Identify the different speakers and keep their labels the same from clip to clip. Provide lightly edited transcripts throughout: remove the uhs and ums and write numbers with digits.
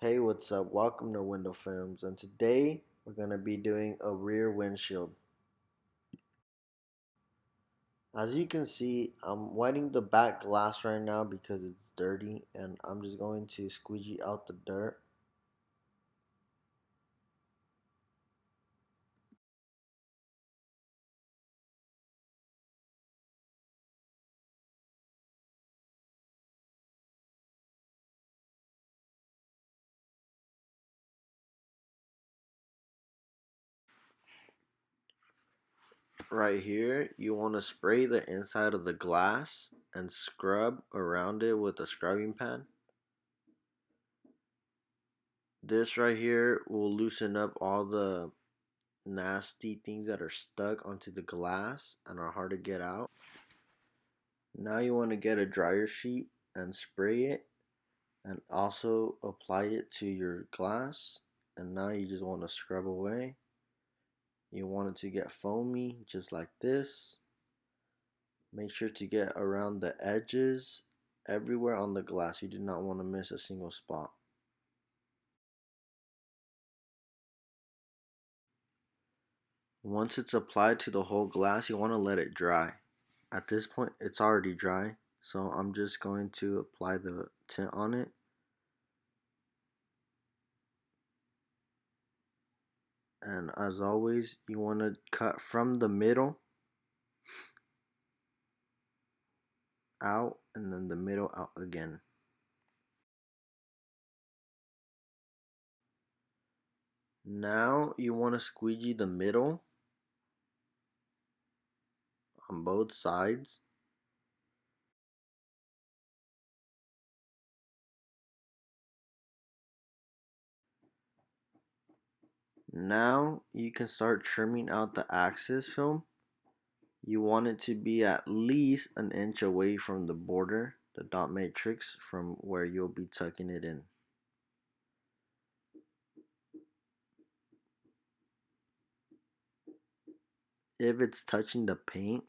Speaker 1: Hey, what's up? Welcome to Window Films, and today we're going to be doing a rear windshield. As you can see, I'm wetting the back glass right now because it's dirty, and I'm just going to squeegee out the dirt. Right here, you want to spray the inside of the glass and scrub around it with a scrubbing pad. This right here will loosen up all the nasty things that are stuck onto the glass and are hard to get out. Now you want to get a dryer sheet and spray it and also apply it to your glass, and now you just want to scrub away. You want it to get foamy just like this. Make sure to get around the edges everywhere on the glass. You do not want to miss a single spot. Once it's applied to the whole glass, you want to let it dry. At this point it's already dry, so I'm just going to apply the tint on it. And as always, you want to cut from the middle out and then the middle out again. Now you want to squeegee the middle on both sides. Now you can start trimming out the access film. You want it to be at least an inch away from the border, the dot matrix, from where you'll be tucking it in. If it's touching the paint,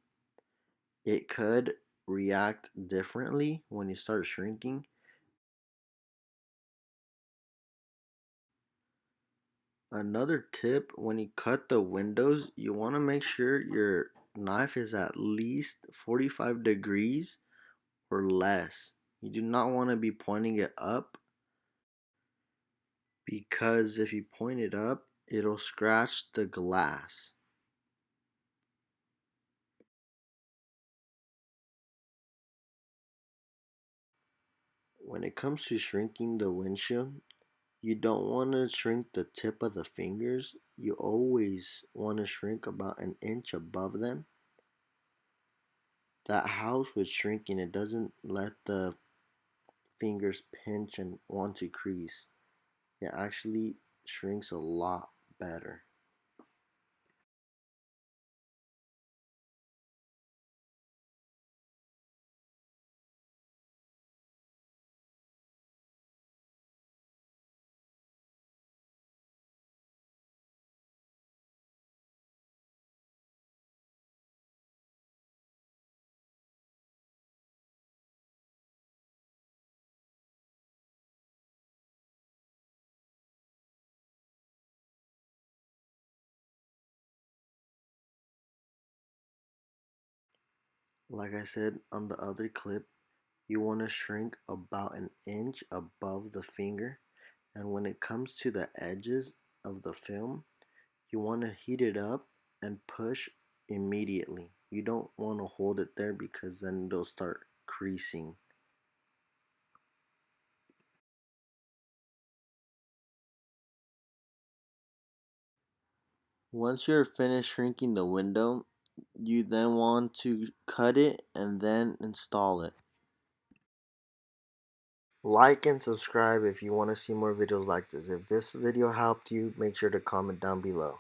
Speaker 1: it could react differently when you start shrinking. Another tip, when you cut the windows, you want to make sure your knife is at least 45 degrees or less. You do not want to be pointing it up, because if you point it up, it'll scratch the glass. When it comes to shrinking the windshield, you don't want to shrink the tip of the fingers. You always want to shrink about an inch above them. That helps with shrinking. It doesn't let the fingers pinch and want to crease. It actually shrinks a lot better. Like I said on the other clip, you want to shrink about an inch above the finger. And when it comes to the edges of the film, you want to heat it up and push immediately. You don't want to hold it there because then it'll start creasing. Once you're finished shrinking the window, you then want to cut it and then install it. Like and subscribe if you want to see more videos like this. If this video helped you, make sure to comment down below.